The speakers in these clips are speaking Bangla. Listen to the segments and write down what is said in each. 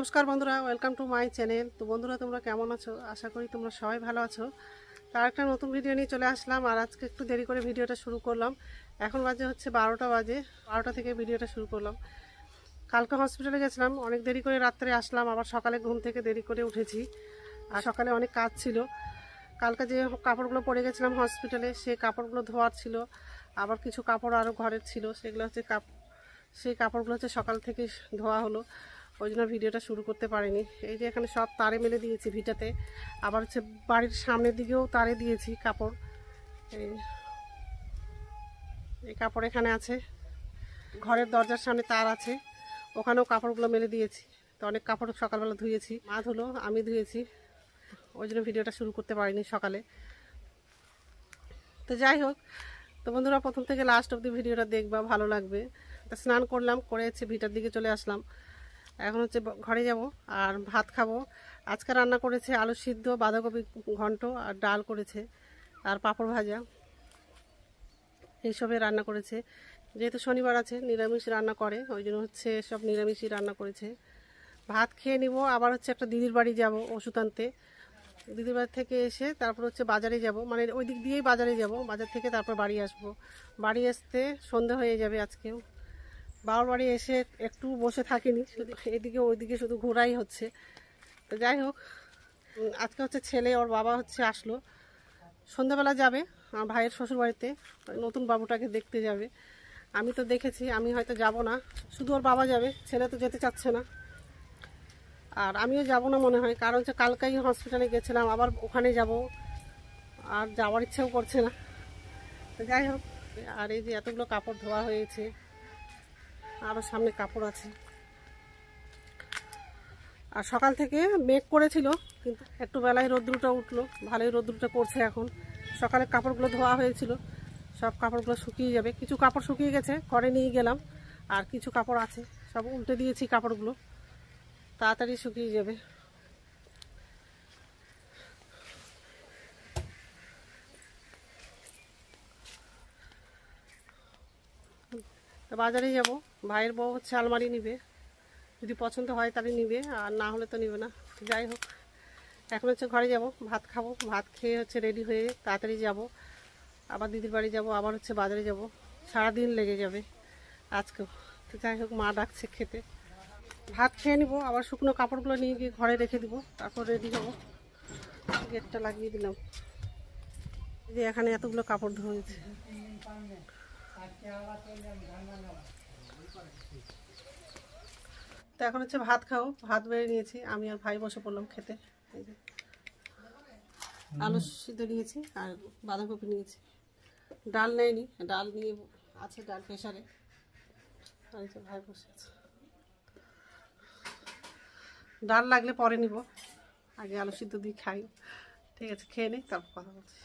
নমস্কার বন্ধুরা, ওয়েলকাম টু মাই চ্যানেল। তো বন্ধুরা, তোমরা কেমন আছো? আশা করি তোমরা সবাই ভালো আছো। তার একটা নতুন ভিডিও নিয়ে চলে আসলাম, আর আজকে একটু দেরি করে ভিডিওটা শুরু করলাম। এখন বাজে হচ্ছে 12টা বাজে, 12টা থেকে ভিডিওটা শুরু করলাম। কালকে হসপিটালে গেছিলাম, অনেক দেরি করে রাত্রে আসলাম, আবার সকালে ঘুম থেকে দেরি করে উঠেছি। আর সকালে অনেক কাজ ছিল। কালকে যে কাপড়গুলো পরে গেছিলাম হসপিটালে, সেই কাপড়গুলো ধোয়ার ছিল, আবার কিছু কাপড় আরও ঘরের ছিল, সেগুলো হচ্ছে সেই কাপড়গুলো হচ্ছে সকাল থেকে ধোয়া হলো, ওই জন্য ভিডিওটা শুরু করতে পারিনি। এই যে এখানে সব তারে মেলে দিয়েছি ভিটাতে, আবার হচ্ছে বাড়ির সামনের দিকেও তারে দিয়েছি কাপড়। এই কাপড় এখানে আছে, ঘরের দরজার সামনে তার আছে, ওখানেও কাপড়গুলো মেলে দিয়েছি। তো অনেক কাপড় সকালবেলা ধুয়েছি, মা ধুলো, আমি ধুয়েছি, ওই জন্য ভিডিওটা শুরু করতে পারিনি সকালে। তো যাই হোক, তো বন্ধুরা প্রথম থেকে লাস্ট অবধি ভিডিওটা দেখবা, ভালো লাগবে। তা স্নান করলাম, করে হচ্ছে ভিটার দিকে চলে আসলাম। এখন হচ্ছে ঘরে যাব আর ভাত খাবো। আজকে রান্না করেছে আলু সিদ্ধ, বাঁধাকপি ঘন্ট, আর ডাল করেছে, আর পাঁপড় ভাজা, এইসবে রান্না করেছে। যেহেতু শনিবার আছে, নিরামিষ রান্না করে, ওই জন্য হচ্ছে সব নিরামিষই রান্না করেছে। ভাত খেয়ে নিব, আবার হচ্ছে একটা দিদির বাড়ি যাব ওষুধ আনতে। দিদির বাড়ি থেকে এসে তারপর হচ্ছে বাজারে যাব, মানে ওই দিক দিয়েই বাজারে যাব, বাজার থেকে তারপর বাড়ি আসব। বাড়ি আসতে সন্ধ্যা হয়ে যাবে আজকেও। বাবার বাড়ি এসে একটু বসে থাকিনি, শুধু এদিকে ওইদিকে শুধু ঘোরাই হচ্ছে। তো যাই হোক, আজকে হচ্ছে ছেলে ওর বাবা হচ্ছে আসলো, সন্ধ্যাবেলা যাবে আমার ভাইয়ের শ্বশুরবাড়িতে, নতুন বাবুটাকে দেখতে যাবে। আমি তো দেখেছি, আমি হয়তো যাব না, শুধু ওর বাবা যাবে, ছেলে তো যেতে চাচ্ছে না। আর আমিও যাব না মনে হয়, কারণ হচ্ছে কালকেই হসপিটালে গেছিলাম, আবার ওখানে যাব, আর যাওয়ার ইচ্ছেও করছে না। তো যাই হোক, আর এই যে এতগুলো কাপড় ধোয়া হয়েছে, আরও সামনে কাপড় আছে। আর সকাল থেকে মেঘ করেছিল, কিন্তু একটু বেলায় রোদ্রুটা উঠলো, ভালোই রোদ্রুটা পড়ছে এখন। সকালে কাপড়গুলো ধোয়া হয়েছিল, সব কাপড়গুলো শুকিয়ে যাবে। কিছু কাপড় শুকিয়ে গেছে, ঘরে নিয়ে গেলাম, আর কিছু কাপড় আছে, সব উল্টে দিয়েছি, কাপড়গুলো তাড়াতাড়ি শুকিয়ে যাবে। তো বাজারে যাব, ভাইয়ের বউ হচ্ছে আলমারি নিবে, যদি পছন্দ হয় তাহলে নিবে, আর না হলে তো নিবে না। যাই হোক, এখন হচ্ছে ঘরে যাব, ভাত খাবো, ভাত খেয়ে হচ্ছে রেডি হয়ে তাড়াতাড়ি যাব, আবার দিদির বাড়ি যাব, আবার হচ্ছে বাজারে যাব, সারাদিন লেগে যাবে আজকেও। তো যাই হোক, মা ডাকছে খেতে, ভাত খেয়ে নিব, আবার শুকনো কাপড়গুলো নিয়ে গিয়ে ঘরে রেখে দিব, তারপর রেডি হবো। গেটটা লাগিয়ে দিলাম। যে এখানে এতগুলো কাপড় ধুয়েছে। তো এখন হচ্ছে ভাত খাও, ভাত বেড়ে নিয়েছি, আমি আর ভাই বসে পড়লাম খেতে। এই যে আলু সিদ্ধ নিয়েছি, আর বাঁধাকপি নিয়েছি, ডাল নেয়নি, ডাল নিয়ে আছে, ডাল প্রেশারে। আর এই যে ভাই বসে আছে, ডাল লাগলে পরে নিব, আগে আলু সিদ্ধ দিয়ে খাই। ঠিক আছে, খেয়ে নিই, তারপর কথা বলছি।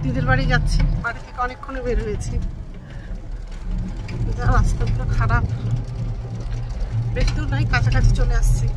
দিদির বাড়ি যাচ্ছি, বাড়ি থেকে অনেকক্ষণে বের হয়েছি। রাস্তাগুলো খারাপ, বেশি দূর নাই, কাছাকাছি চলে আসছি।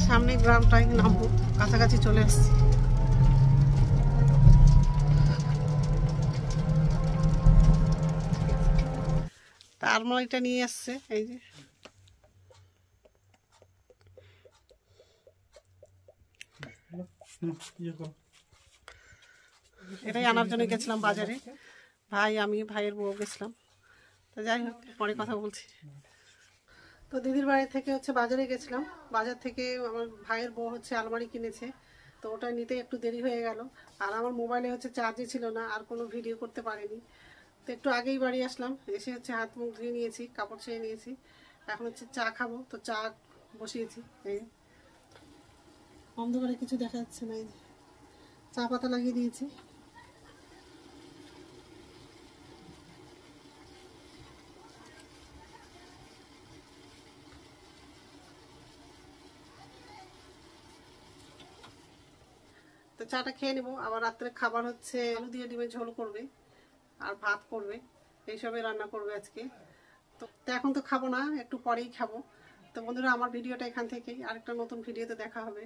সামনে গ্রামটাই নামবো, কাছাকাছি চলে আসছি। আলমারিটা নিয়ে আসছে, এই যে এটাই আনার জন্য গেছিলাম বাজারে, ভাই আমি ভাইয়ের বউ গেছিলাম। তো যাই হোক, পরে কথা বলছি। তো দিদির বাড়ি থেকে হচ্ছে বাজারে গেছিলাম, বাজার থেকে আমার ভাইয়ের বউ হচ্ছে আলমারি কিনেছে, তো ওটা নিতে একটু দেরি হয়ে গেল। আর আমার মোবাইলে হচ্ছে চার্জই ছিল না, আর কোনো ভিডিও করতে পারিনি। তো একটু আগেই বাড়ি আসলাম, এসে হচ্ছে হাত মুখ ধুয়ে নিয়েছি, কাপড় ছেড়ে নিয়েছি, এখন হচ্ছে চা খাবো। তো চা বসিয়েছি, এই অন্ধকারে কিছু দেখা যাচ্ছে না, এই যে চা পাতা লাগিয়ে দিয়েছি। তো চাটা খেয়ে নেবো। আবার রাত্রে খাবার হচ্ছে আলু দিয়ে ডিমের ঝোল করবে আর ভাত করবে, এইসবই রান্না করবে আজকে। তো এখন তো খাবো না, একটু পরেই খাবো। তো বন্ধুরা, আমার ভিডিওটা এখান থেকেই, আরেকটা নতুন ভিডিওতে দেখা হবে।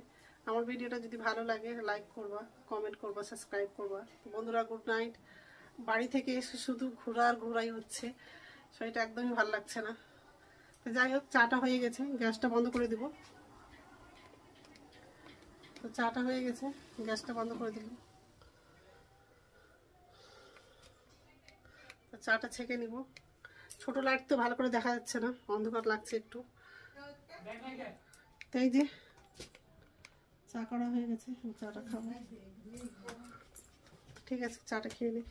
আমার ভিডিওটা যদি ভালো লাগে লাইক করবা, কমেন্ট করবা, সাবস্ক্রাইব করবা। বন্ধুরা, গুড নাইট। বাড়ি থেকে এসে শুধু ঘোরাই হচ্ছে, সেটা একদমই ভালো লাগছে না। তো যাই হোক, চাটা হয়ে গেছে, গ্যাসটা বন্ধ করে দিব। তো চাটা হয়ে গেছে, গ্যাসটা বন্ধ করে দিলাম। তো চাটা ছেঁকে নিব। ছোট লাইট তো ভালো করে দেখা যাচ্ছে না, অন্ধকার লাগছে একটু। তো এই যে চা করা হয়ে গেছে, চাটা খাবো। ঠিক আছে, চাটা খেয়ে নিই।